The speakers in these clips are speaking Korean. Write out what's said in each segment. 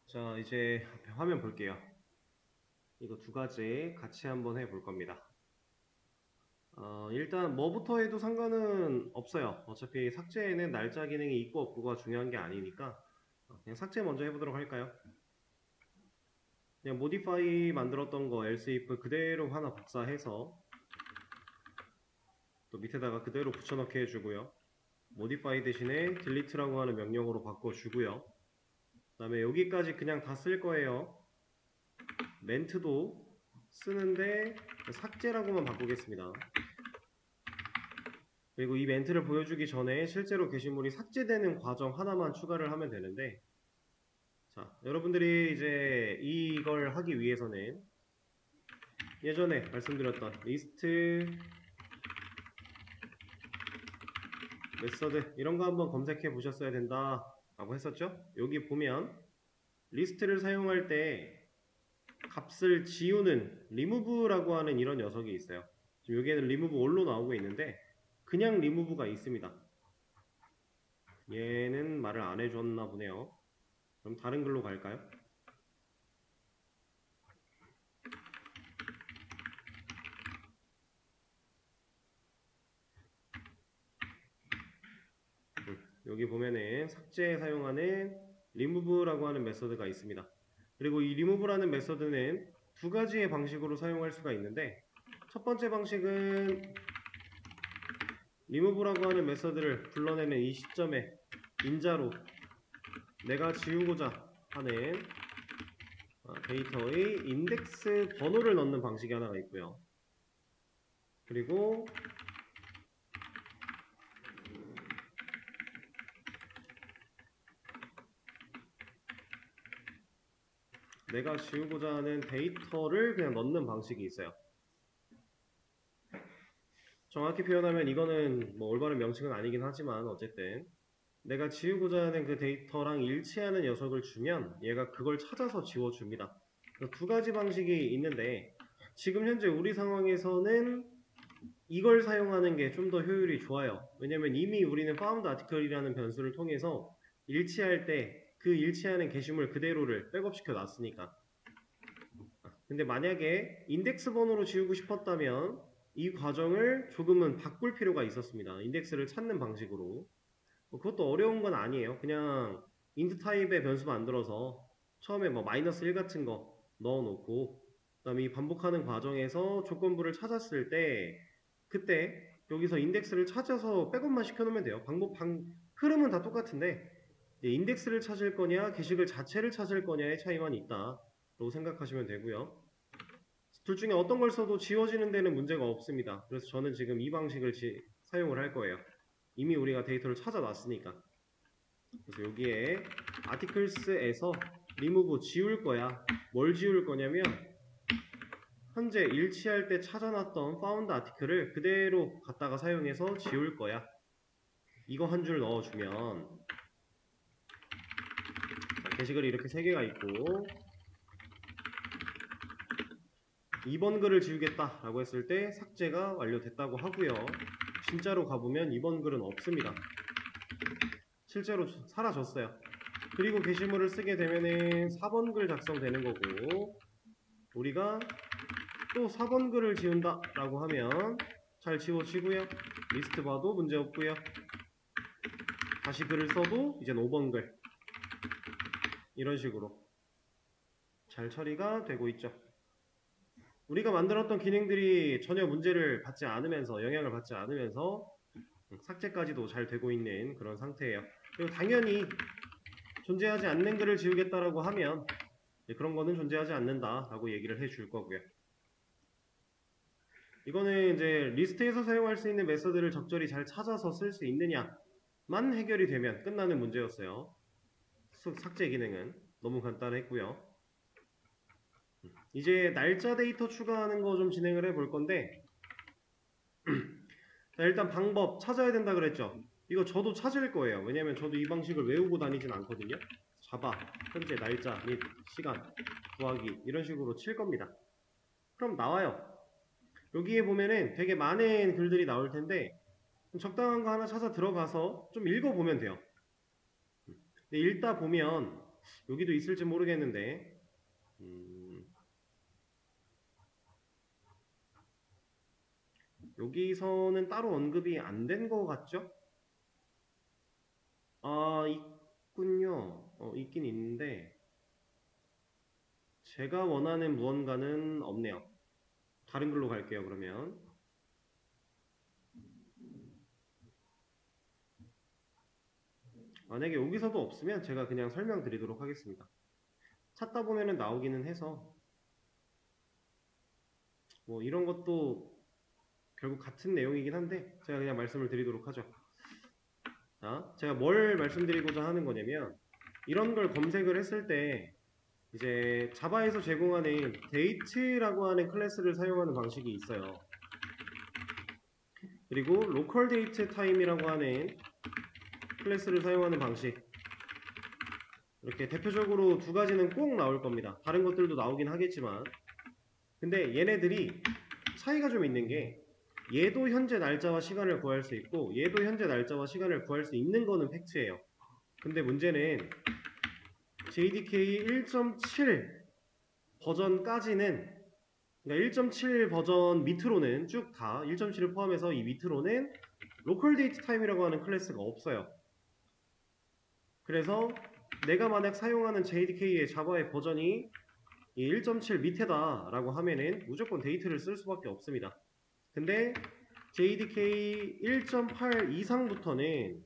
자, 이제 화면 볼게요. 이거 두 가지 같이 한번 해볼 겁니다. 일단 뭐부터 해도 상관은 없어요. 어차피 삭제에는 날짜 기능이 있고 없고가 중요한 게 아니니까 그냥 삭제 먼저 해보도록 할까요? 그냥 modify 만들었던 거 else if 그대로 하나 복사해서 또 밑에다가 그대로 붙여넣기 해주고요. modify 대신에 delete라고 하는 명령으로 바꿔주고요. 그 다음에 여기까지 그냥 다 쓸 거예요. 멘트도 쓰는데 삭제라고만 바꾸겠습니다. 그리고 이 멘트를 보여주기 전에 실제로 게시물이 삭제되는 과정 하나만 추가를 하면 되는데, 자, 여러분들이 이제 이걸 하기 위해서는 예전에 말씀드렸던 리스트 메서드 이런 거 한번 검색해 보셨어야 된다 라고 했었죠. 여기 보면 리스트를 사용할 때 값을 지우는 remove라고 하는 이런 녀석이 있어요. 지금 여기에는 remove all로 나오고 있는데 그냥 remove가 있습니다. 얘는 말을 안 해줬나 보네요. 그럼 다른 글로 갈까요? 여기 보면은 삭제에 사용하는 remove라고 하는 메서드가 있습니다. 그리고 이 remove라는 메서드는 두 가지의 방식으로 사용할 수가 있는데, 첫 번째 방식은 remove라고 하는 메서드를 불러내는 이 시점에 인자로 내가 지우고자 하는 데이터의 인덱스 번호를 넣는 방식이 하나가 있고요. 그리고 내가 지우고자 하는 데이터를 그냥 넣는 방식이 있어요. 정확히 표현하면 이거는 뭐 올바른 명칭은 아니긴 하지만 어쨌든 내가 지우고자 하는 그 데이터랑 일치하는 녀석을 주면 얘가 그걸 찾아서 지워줍니다. 두 가지 방식이 있는데 지금 현재 우리 상황에서는 이걸 사용하는 게 좀 더 효율이 좋아요. 왜냐면 이미 우리는 found article이라는 변수를 통해서 일치할 때 그 일치하는 게시물 그대로를 백업시켜 놨으니까. 근데 만약에 인덱스 번호로 지우고 싶었다면 이 과정을 조금은 바꿀 필요가 있었습니다. 인덱스를 찾는 방식으로. 그것도 어려운 건 아니에요. 그냥 int 타입의 변수 만들어서 처음에 뭐 -1 같은 거 넣어놓고 그다음에 이 반복하는 과정에서 조건부를 찾았을 때 그때 여기서 인덱스를 찾아서 백업만 시켜놓으면 돼요. 흐름은 다 똑같은데 인덱스를 찾을 거냐 게시글 자체를 찾을 거냐의 차이만 있다라고 생각하시면 되고요. 둘 중에 어떤 걸 써도 지워지는 데는 문제가 없습니다. 그래서 저는 지금 이 방식을 사용을 할 거예요. 이미 우리가 데이터를 찾아놨으니까. 그래서 여기에 articles에서 remove 지울 거야. 뭘 지울 거냐면 현재 일치할 때 찾아놨던 found article을 그대로 갖다가 사용해서 지울 거야. 이거 한 줄 넣어주면 게시글이 이렇게 3개가 있고 2번 글을 지우겠다 라고 했을 때 삭제가 완료됐다고 하고요. 진짜로 가보면 2번 글은 없습니다. 실제로 사라졌어요. 그리고 게시물을 쓰게 되면은 4번 글 작성되는 거고 우리가 또 4번 글을 지운다 라고 하면 잘 지워지고요. 리스트 봐도 문제 없고요. 다시 글을 써도 이젠 5번 글 이런 식으로 잘 처리가 되고 있죠. 우리가 만들었던 기능들이 전혀 문제를 받지 않으면서 영향을 받지 않으면서 삭제까지도 잘 되고 있는 그런 상태예요. 그리고 당연히 존재하지 않는 글을 지우겠다라고 하면 그런 거는 존재하지 않는다라고 얘기를 해줄 거고요. 이거는 이제 리스트에서 사용할 수 있는 메서드를 적절히 잘 찾아서 쓸 수 있느냐만 해결이 되면 끝나는 문제였어요. 삭제 기능은 너무 간단했고요. 이제 날짜 데이터 추가하는 거 좀 진행을 해볼 건데 자, 일단 방법 찾아야 된다 그랬죠. 이거 저도 찾을 거예요. 왜냐면 저도 이 방식을 외우고 다니진 않거든요. 자바, 현재 날짜 및 시간 구하기 이런 식으로 칠 겁니다. 그럼 나와요. 여기에 보면은 되게 많은 글들이 나올 텐데 적당한 거 하나 찾아 들어가서 좀 읽어보면 돼요. 근데 읽다 보면 여기도 있을지 모르겠는데 여기서는 따로 언급이 안 된 것 같죠? 아, 있군요. 있긴 있는데 제가 원하는 무언가는 없네요. 다른 글로 갈게요, 그러면. 만약에 여기서도 없으면 제가 그냥 설명드리도록 하겠습니다. 찾다 보면은 나오기는 해서 뭐 이런 것도 결국 같은 내용이긴 한데 제가 그냥 말씀을 드리도록 하죠. 자, 제가 뭘 말씀드리고자 하는 거냐면 이런 걸 검색을 했을 때 이제 자바에서 제공하는 date라고 하는 클래스를 사용하는 방식이 있어요. 그리고 local date time이라고 하는 클래스를 사용하는 방식, 이렇게 대표적으로 두 가지는 꼭 나올 겁니다. 다른 것들도 나오긴 하겠지만 근데 얘네들이 차이가 좀 있는 게 얘도 현재 날짜와 시간을 구할 수 있고 얘도 현재 날짜와 시간을 구할 수 있는 거는 팩트예요. 근데 문제는 JDK 1.7 버전까지는, 그러니까 1.7 버전 밑으로는 쭉 다 1.7을 포함해서 이 밑으로는 로컬 데이트 타임이라고 하는 클래스가 없어요. 그래서 내가 만약 사용하는 JDK의 자바의 버전이 이 1.7 밑에다 라고 하면은 무조건 데이트를 쓸 수밖에 없습니다. 근데 JDK 1.8 이상부터는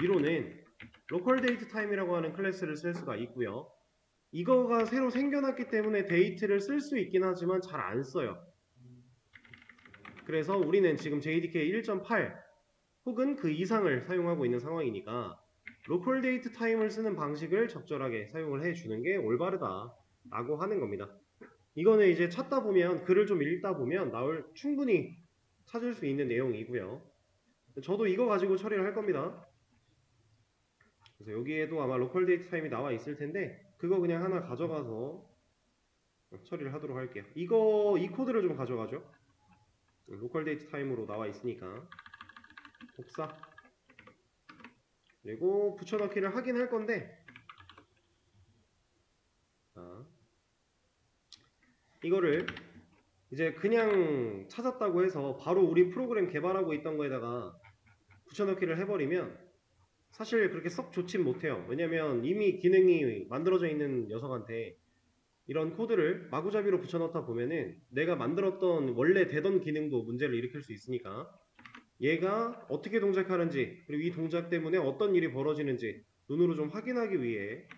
위로는 로컬 데이트 타임이라고 하는 클래스를 쓸 수가 있고요. 이거가 새로 생겨났기 때문에 데이트를 쓸 수 있긴 하지만 잘 안 써요. 그래서 우리는 지금 JDK 1.8 혹은 그 이상을 사용하고 있는 상황이니까 로컬 데이트 타임을 쓰는 방식을 적절하게 사용을 해주는 게 올바르다 라고 하는 겁니다. 이거는 이제 찾다 보면, 글을 좀 읽다 보면 충분히 찾을 수 있는 내용이고요. 저도 이거 가지고 처리를 할 겁니다. 그래서 여기에도 아마 로컬 데이트 타임이 나와 있을 텐데 그거 그냥 하나 가져가서 처리를 하도록 할게요. 이 코드를 좀 가져가죠. 로컬 데이트 타임으로 나와 있으니까 복사, 그리고 붙여넣기를 하긴 할 건데 이거를 이제 그냥 찾았다고 해서 바로 우리 프로그램 개발하고 있던 거에다가 붙여넣기를 해버리면 사실 그렇게 썩 좋진 못해요. 왜냐면 이미 기능이 만들어져 있는 녀석한테 이런 코드를 마구잡이로 붙여넣다 보면은 내가 만들었던 원래 되던 기능도 문제를 일으킬 수 있으니까 얘가 어떻게 동작하는지, 그리고 이 동작 때문에 어떤 일이 벌어지는지 눈으로 좀 확인하기 위해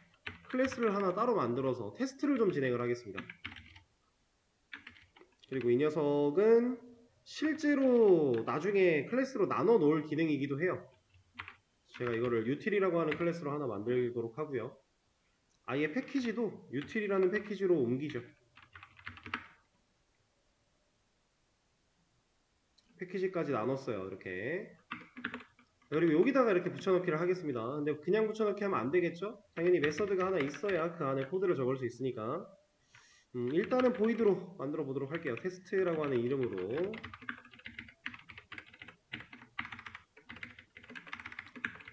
클래스를 하나 따로 만들어서 테스트를 좀 진행을 하겠습니다. 그리고 이 녀석은 실제로 나중에 클래스로 나눠 놓을 기능이기도 해요. 제가 이거를 util이라고 하는 클래스로 하나 만들도록 하고요. 아예 패키지도 util이라는 패키지로 옮기죠. 패키지까지 나눴어요. 이렇게. 그리고 여기다가 이렇게 붙여넣기를 하겠습니다. 근데 그냥 붙여넣기 하면 안 되겠죠? 당연히 메서드가 하나 있어야 그 안에 코드를 적을 수 있으니까 일단은 보이드로 만들어 보도록 할게요. 테스트라고 하는 이름으로.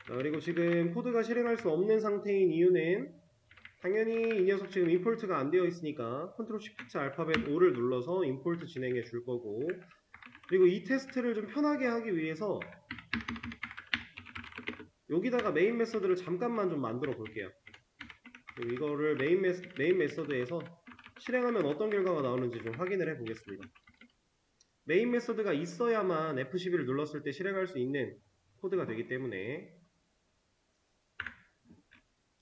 자, 그리고 지금 코드가 실행할 수 없는 상태인 이유는 당연히 이 녀석 지금 임포트가 안 되어 있으니까 컨트롤 시프트 알파벳 O를 눌러서 임포트 진행해 줄 거고, 그리고 이 테스트를 좀 편하게 하기 위해서 여기다가 메인 메서드를 잠깐만 좀 만들어 볼게요. 그리고 이거를 메인 메서드에서 실행하면 어떤 결과가 나오는지 좀 확인을 해 보겠습니다. 메인 메서드가 있어야만 F12를 눌렀을 때 실행할 수 있는 코드가 되기 때문에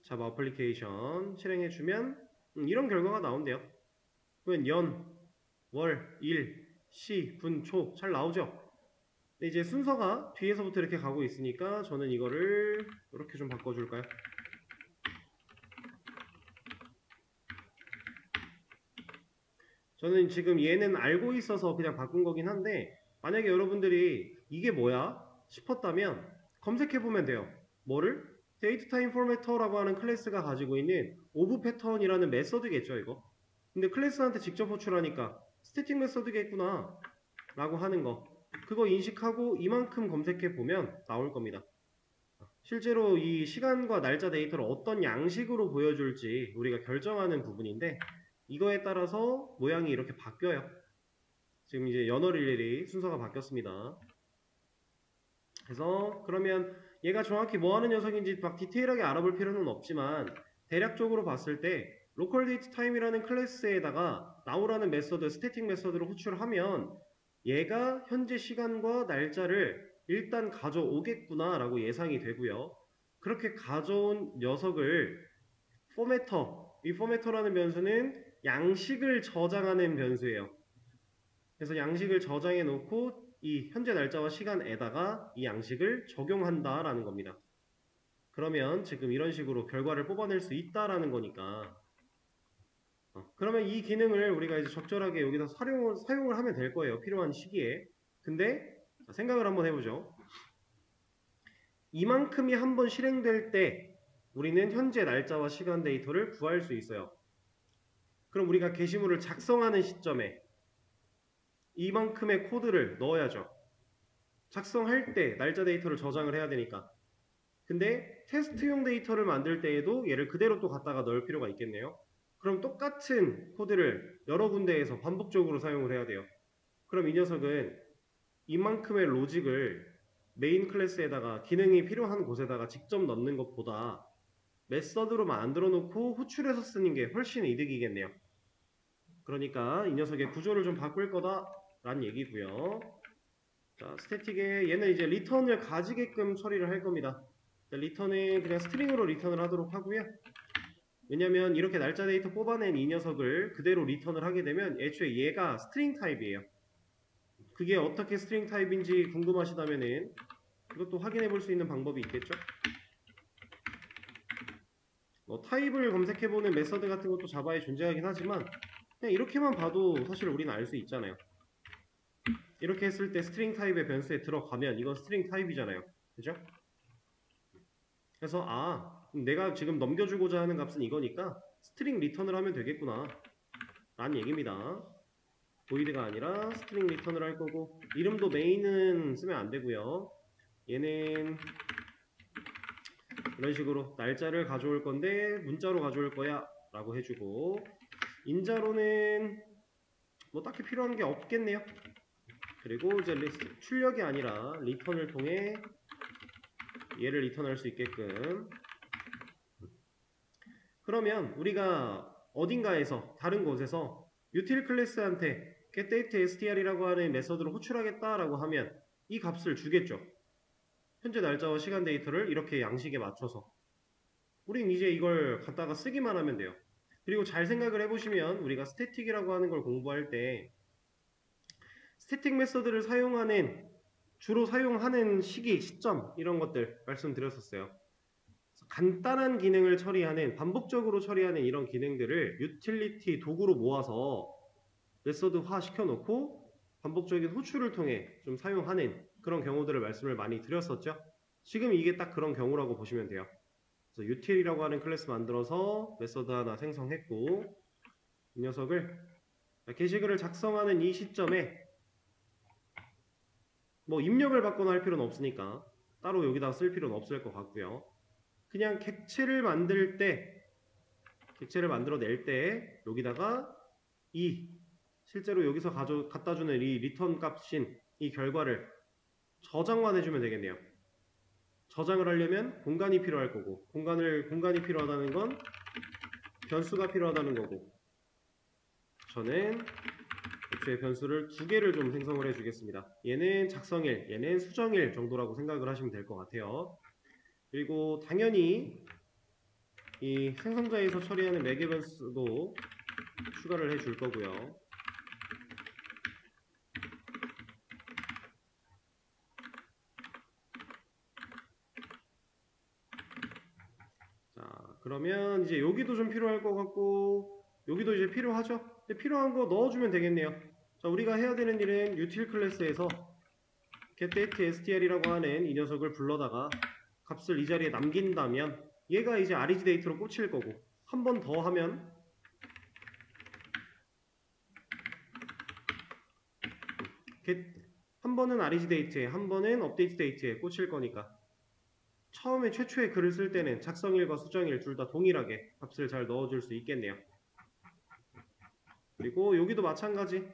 자바 어플리케이션 실행해주면 이런 결과가 나온대요. 그러면 연, 월, 일, 시, 분, 초 잘 나오죠? 근데 이제 순서가 뒤에서부터 이렇게 가고 있으니까 저는 이거를 이렇게 좀 바꿔줄까요? 저는 지금 얘는 알고 있어서 그냥 바꾼 거긴 한데 만약에 여러분들이 이게 뭐야 싶었다면 검색해보면 돼요. 뭐를? 데이트타임 포매터라고 하는 클래스가 가지고 있는 오브 패턴이라는 메서드겠죠, 이거. 근데 클래스한테 직접 호출하니까 스태틱 메서드겠구나 라고 하는 거, 그거 인식하고 이만큼 검색해보면 나올 겁니다. 실제로 이 시간과 날짜 데이터를 어떤 양식으로 보여줄지 우리가 결정하는 부분인데 이거에 따라서 모양이 이렇게 바뀌어요. 지금 이제 연월 일일이 순서가 바뀌었습니다. 그래서 그러면 얘가 정확히 뭐 하는 녀석인지 막 디테일하게 알아볼 필요는 없지만 대략적으로 봤을 때 로컬 데이트 타임이라는 클래스에다가 now라는 메서드, 스태틱 메서드를 호출하면 얘가 현재 시간과 날짜를 일단 가져오겠구나 라고 예상이 되고요. 그렇게 가져온 녀석을 포매터, 이 포매터라는 변수는 양식을 저장하는 변수예요. 그래서 양식을 저장해 놓고 이 현재 날짜와 시간에다가 이 양식을 적용한다라는 겁니다. 그러면 지금 이런 식으로 결과를 뽑아낼 수 있다라는 거니까 그러면 이 기능을 우리가 이제 적절하게 여기다 사용을 하면 될 거예요. 필요한 시기에. 근데 생각을 한번 해보죠. 이만큼이 한번 실행될 때 우리는 현재 날짜와 시간 데이터를 구할 수 있어요. 그럼 우리가 게시물을 작성하는 시점에 이만큼의 코드를 넣어야죠. 작성할 때 날짜 데이터를 저장을 해야 되니까. 근데 테스트용 데이터를 만들 때에도 얘를 그대로 또 갖다가 넣을 필요가 있겠네요. 그럼 똑같은 코드를 여러 군데에서 반복적으로 사용을 해야 돼요. 그럼 이 녀석은 이만큼의 로직을 메인 클래스에다가 기능이 필요한 곳에다가 직접 넣는 것보다 메서드로 만들어 놓고 호출해서 쓰는 게 훨씬 이득이겠네요. 그러니까 이 녀석의 구조를 좀 바꿀 거다라는 얘기고요. 자, 스태틱에 얘는 이제 리턴을 가지게끔 처리를 할 겁니다. 리턴은 그냥 스트링으로 리턴을 하도록 하고요. 왜냐면 이렇게 날짜 데이터 뽑아낸 이 녀석을 그대로 리턴을 하게 되면 애초에 얘가 스트링 타입이에요. 그게 어떻게 스트링 타입인지 궁금하시다면은 이것도 확인해 볼 수 있는 방법이 있겠죠? 타입을 검색해보는 메서드 같은 것도 자바에 존재하긴 하지만 그냥 이렇게만 봐도 사실 우리는 알 수 있잖아요. 이렇게 했을 때 스트링 타입의 변수에 들어가면 이건 스트링 타입이잖아요. 그죠? 그래서 내가 지금 넘겨주고자 하는 값은 이거니까 스트링 리턴을 하면 되겠구나 라는 얘기입니다. 보이드가 아니라 스트링 리턴을 할 거고 이름도 메인은 쓰면 안 되고요. 얘는 이런 식으로 날짜를 가져올 건데 문자로 가져올 거야 라고 해주고 인자로는 뭐 딱히 필요한 게 없겠네요. 그리고 이제 출력이 아니라 리턴을 통해 얘를 리턴할 수 있게끔. 그러면 우리가 어딘가에서 다른 곳에서 util 클래스한테 getDateSTR이라고 하는 메서드를 호출하겠다라고 하면 이 값을 주겠죠. 현재 날짜와 시간 데이터를 이렇게 양식에 맞춰서 우린 이제 이걸 갖다가 쓰기만 하면 돼요. 그리고 잘 생각을 해보시면 우리가 스태틱이라고 하는 걸 공부할 때 스태틱 메서드를 주로 사용하는 시기, 시점 이런 것들 말씀드렸었어요. 간단한 기능을 처리하는, 반복적으로 처리하는 이런 기능들을 유틸리티 도구로 모아서 메서드화 시켜놓고 반복적인 호출을 통해 좀 사용하는 그런 경우들을 말씀을 많이 드렸었죠. 지금 이게 딱 그런 경우라고 보시면 돼요. 그래서 util이라고 하는 클래스 만들어서 메서드 하나 생성했고 이 녀석을 게시글을 작성하는 이 시점에 뭐 입력을 받거나 할 필요는 없으니까 따로 여기다 쓸 필요는 없을 것 같고요. 그냥 객체를 만들어낼 때 여기다가 실제로 여기서 갖다주는 이 리턴 값인 이 결과를 저장만 해주면 되겠네요. 저장을 하려면 공간이 필요할 거고 공간이 필요하다는 건 변수가 필요하다는 거고 저는 애초에 변수를 2개를 좀 생성을 해주겠습니다. 얘는 작성일, 얘는 수정일 정도라고 생각을 하시면 될 것 같아요. 그리고 당연히 이 생성자에서 처리하는 매개 변수도 추가를 해줄 거고요. 자, 그러면 이제 여기도 좀 필요할 것 같고 여기도 이제 필요하죠? 근데 필요한 거 넣어주면 되겠네요. 자, 우리가 해야 되는 일은 util 클래스에서 getDateSTR이라고 하는 이 녀석을 불러다가 값을 이 자리에 남긴다면 얘가 이제 REG 데이터로 꽂힐 거고 한 번 더 하면 한 번은 REG 데이트에 한 번은 업데이트 데이트에 꽂힐 거니까 처음에 최초의 글을 쓸 때는 작성일과 수정일 둘 다 동일하게 값을 잘 넣어줄 수 있겠네요. 그리고 여기도 마찬가지.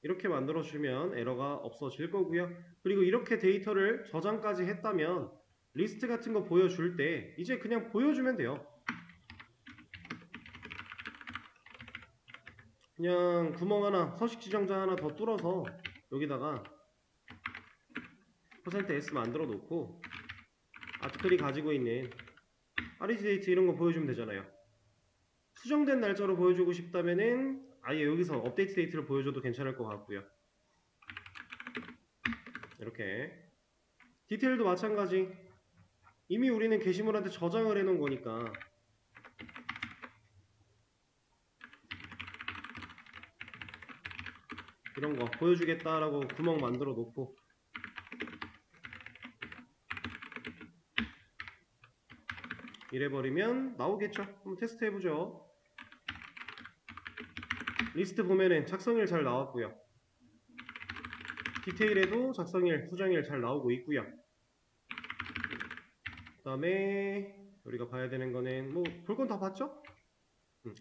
이렇게 만들어주면 에러가 없어질 거고요. 그리고 이렇게 데이터를 저장까지 했다면 리스트 같은 거 보여줄 때 이제 그냥 보여주면 돼요. 그냥 구멍 하나, 서식 지정자 하나 더 뚫어서 여기다가 %s 만들어 놓고 아티클이 가지고 있는 REG 데이트 이런 거 보여주면 되잖아요. 수정된 날짜로 보여주고 싶다면은 아예 여기서 업데이트 데이트를 보여줘도 괜찮을 것 같고요. 이렇게 디테일도 마찬가지. 이미 우리는 게시물한테 저장을 해놓은 거니까 이런 거 보여주겠다라고 구멍 만들어 놓고 이래버리면 나오겠죠. 한번 테스트 해보죠. 리스트 보면은 작성일 잘 나왔고요. 디테일에도 작성일, 수정일 잘 나오고 있고요. 그 다음에 우리가 봐야 되는 거는 뭐 볼 건 다 봤죠?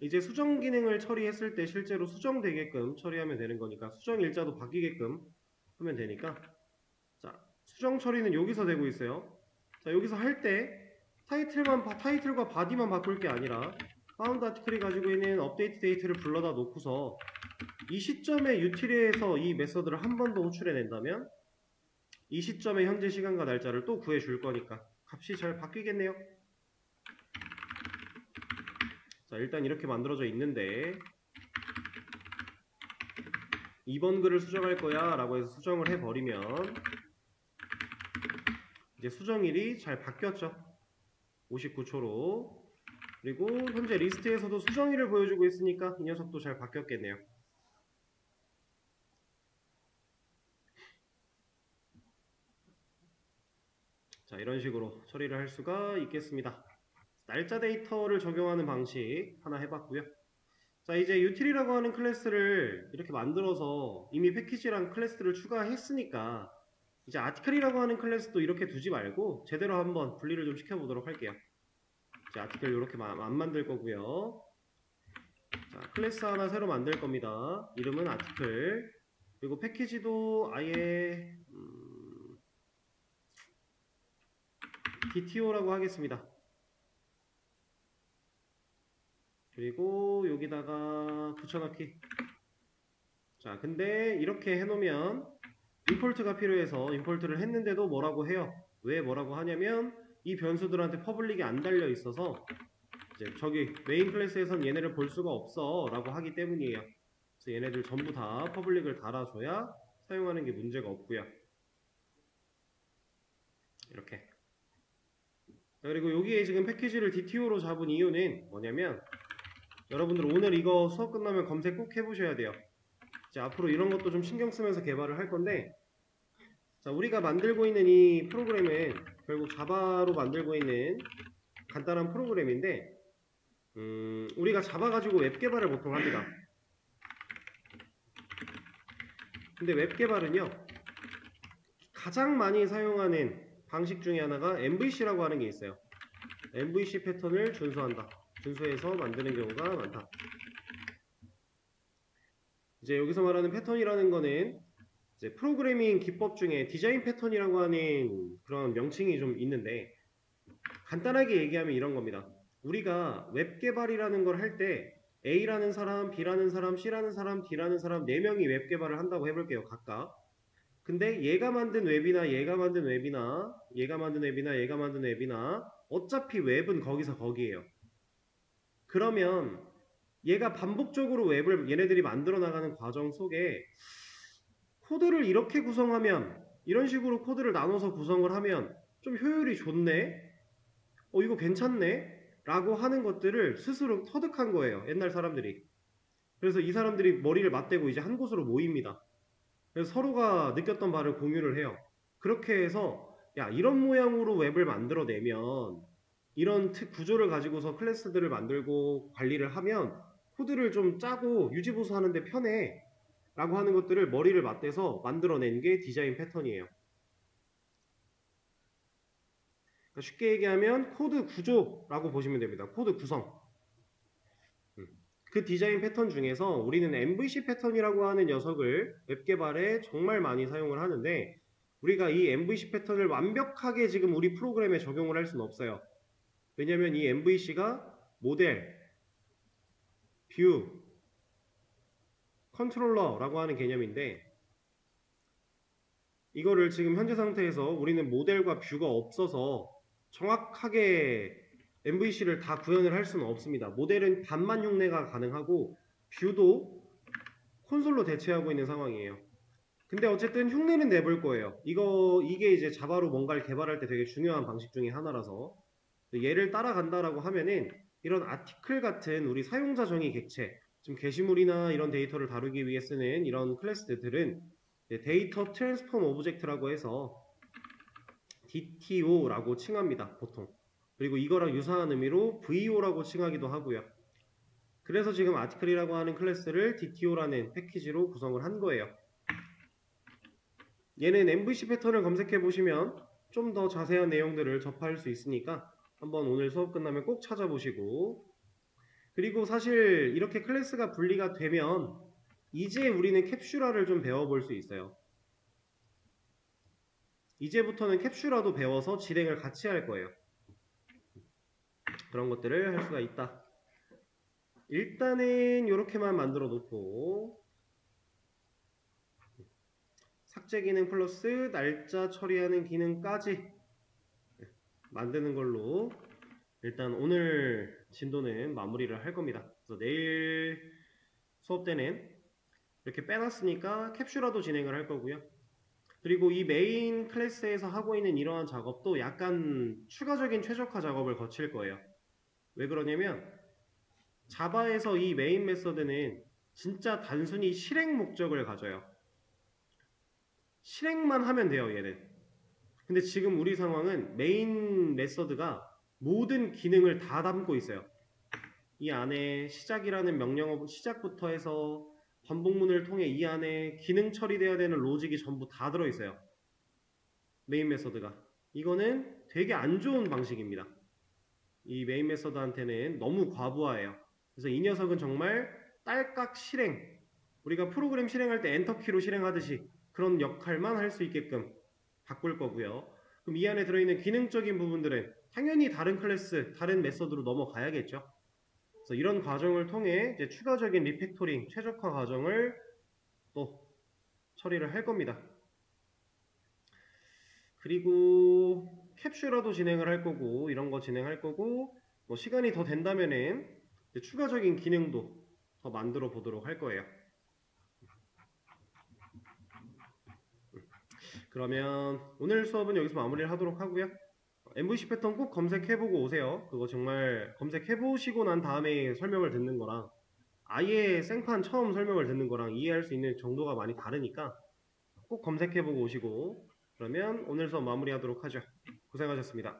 이제 수정 기능을 처리했을 때 실제로 수정되게끔 처리하면 되는 거니까 수정 일자도 바뀌게끔 하면 되니까 자, 수정 처리는 여기서 되고 있어요. 자, 여기서 할 때 타이틀과 바디만 바꿀 게 아니라 파운드 아티클이 가지고 있는 업데이트 데이트를 불러다 놓고서 이 시점에 유틸에서 이 메서드를 한 번 더 호출해낸다면 이 시점의 현재 시간과 날짜를 또 구해줄 거니까 값이 잘 바뀌겠네요. 자, 일단 이렇게 만들어져 있는데 2번 글을 수정할 거야 라고 해서 수정을 해버리면 이제 수정일이 잘 바뀌었죠. 59초로. 그리고 현재 리스트에서도 수정일을 보여주고 있으니까 이 녀석도 잘 바뀌었겠네요. 자, 이런 식으로 처리를 할 수가 있겠습니다. 날짜 데이터를 적용하는 방식 하나 해봤고요. 자, 이제 util이라고 하는 클래스를 이렇게 만들어서 이미 패키지랑 클래스를 추가했으니까 이제 아티클이라고 하는 클래스도 이렇게 두지 말고 제대로 한번 분리를 좀 시켜보도록 할게요. 자, 아티클 이렇게 안 만들 거고요. 자, 클래스 하나 새로 만들 겁니다. 이름은 아티클. 그리고 패키지도 아예 DTO라고 하겠습니다. 그리고 여기다가 붙여넣기. 자, 근데 이렇게 해놓으면 임포트가 필요해서 임포트를 했는데도 뭐라고 해요? 왜 뭐라고 하냐면 이 변수들한테 퍼블릭이 안 달려 있어서 이제 저기 메인 클래스에선 얘네를 볼 수가 없어 라고 하기 때문이에요. 그래서 얘네들 전부 다 퍼블릭을 달아줘야 사용하는 게 문제가 없고요. 이렇게. 자, 그리고 여기에 지금 패키지를 DTO로 잡은 이유는 뭐냐면 여러분들 오늘 이거 수업 끝나면 검색 꼭 해보셔야 돼요. 이제 앞으로 이런 것도 좀 신경 쓰면서 개발을 할 건데 자, 우리가 만들고 있는 이 프로그램은 결국 자바로 만들고 있는 간단한 프로그램인데 우리가 자바 가지고 웹 개발을 보통 합니다. 근데 웹 개발은요 가장 많이 사용하는 방식 중에 하나가 MVC라고 하는 게 있어요. MVC 패턴을 준수한다. 준수해서 만드는 경우가 많다. 이제 여기서 말하는 패턴이라는 거는 이제 프로그래밍 기법 중에 디자인 패턴이라고 하는 그런 명칭이 좀 있는데 간단하게 얘기하면 이런 겁니다. 우리가 웹 개발이라는 걸 할 때 A라는 사람, B라는 사람, C라는 사람, D라는 사람 4명이 웹 개발을 한다고 해볼게요. 각각. 근데 얘가 만든 웹이나 얘가 만든 웹이나 얘가 만든 웹이나 얘가 만든 웹이나 어차피 웹은 거기서 거기에요. 그러면 얘가 반복적으로 웹을 얘네들이 만들어 나가는 과정 속에 코드를 이렇게 구성하면 이런 식으로 코드를 나눠서 구성을 하면 좀 효율이 좋네? 이거 괜찮네? 라고 하는 것들을 스스로 터득한 거예요. 옛날 사람들이. 그래서 이 사람들이 머리를 맞대고 이제 한 곳으로 모입니다. 그래서 서로가 느꼈던 바를 공유를 해요. 그렇게 해서 야, 이런 모양으로 웹을 만들어내면 이런 구조를 가지고서 클래스들을 만들고 관리를 하면 코드를 좀 짜고 유지보수하는데 편해. 라고 하는 것들을 머리를 맞대서 만들어낸 게 디자인 패턴이에요. 그러니까 쉽게 얘기하면 코드 구조라고 보시면 됩니다. 코드 구성. 그 디자인 패턴 중에서 우리는 MVC 패턴이라고 하는 녀석을 웹 개발에 정말 많이 사용을 하는데, 우리가 이 MVC 패턴을 완벽하게 지금 우리 프로그램에 적용을 할 수는 없어요. 왜냐면 이 MVC가 모델, 뷰, 컨트롤러라고 하는 개념인데, 이거를 지금 현재 상태에서 우리는 모델과 뷰가 없어서 정확하게 MVC를 다 구현을 할 수는 없습니다. 모델은 반만 흉내가 가능하고 뷰도 콘솔로 대체하고 있는 상황이에요. 근데 어쨌든 흉내는 내볼 거예요. 이게 이제 자바로 뭔가를 개발할 때 되게 중요한 방식 중에 하나라서, 얘를 따라간다라고 하면은 이런 아티클 같은 우리 사용자 정의 객체, 지금 게시물이나 이런 데이터를 다루기 위해 쓰는 이런 클래스들은 데이터 트랜스폼 오브젝트라고 해서 DTO라고 칭합니다, 보통. 그리고 이거랑 유사한 의미로 VO라고 칭하기도 하고요. 그래서 지금 아티클이라고 하는 클래스를 DTO라는 패키지로 구성을 한 거예요. 얘는 MVC 패턴을 검색해 보시면 좀 더 자세한 내용들을 접할 수 있으니까 한번 오늘 수업 끝나면 꼭 찾아보시고, 그리고 사실 이렇게 클래스가 분리가 되면 이제 우리는 캡슐화를 좀 배워볼 수 있어요. 이제부터는 캡슐화도 배워서 실행을 같이 할 거예요. 그런 것들을 할 수가 있다. 일단은 이렇게만 만들어 놓고, 삭제 기능 플러스 날짜 처리하는 기능까지 만드는 걸로 일단 오늘 진도는 마무리를 할 겁니다. 그래서 내일 수업 때는 이렇게 빼놨으니까 캡슐화도 진행을 할 거고요. 그리고 이 메인 클래스에서 하고 있는 이러한 작업도 약간 추가적인 최적화 작업을 거칠 거예요. 왜 그러냐면 자바에서 이 메인 메서드는 진짜 단순히 실행 목적을 가져요. 실행만 하면 돼요, 얘는. 근데 지금 우리 상황은 메인 메서드가 모든 기능을 다 담고 있어요. 이 안에 시작이라는 명령, 시작부터 해서 반복문을 통해 이 안에 기능 처리돼야 되는 로직이 전부 다 들어있어요. 메인 메서드가. 이거는 되게 안 좋은 방식입니다. 이 메인 메서드한테는 너무 과부하예요. 그래서 이 녀석은 정말 딸깍 실행, 우리가 프로그램 실행할 때 엔터키로 실행하듯이 그런 역할만 할 수 있게끔 바꿀 거고요. 그럼 이 안에 들어있는 기능적인 부분들은 당연히 다른 클래스, 다른 메서드로 넘어가야겠죠. 그래서 이런 과정을 통해 이제 추가적인 리팩토링, 최적화 과정을 또 처리를 할 겁니다. 그리고 캡슐화도 진행을 할 거고, 이런 거 진행할 거고, 뭐 시간이 더 된다면은 추가적인 기능도 더 만들어 보도록 할 거예요. 그러면 오늘 수업은 여기서 마무리를 하도록 하고요. MVC 패턴 꼭 검색해보고 오세요. 그거 정말 검색해보시고 난 다음에 설명을 듣는 거랑 아예 생판 처음 설명을 듣는 거랑 이해할 수 있는 정도가 많이 다르니까 꼭 검색해보고 오시고, 그러면 오늘 수업 마무리하도록 하죠. 고생하셨습니다.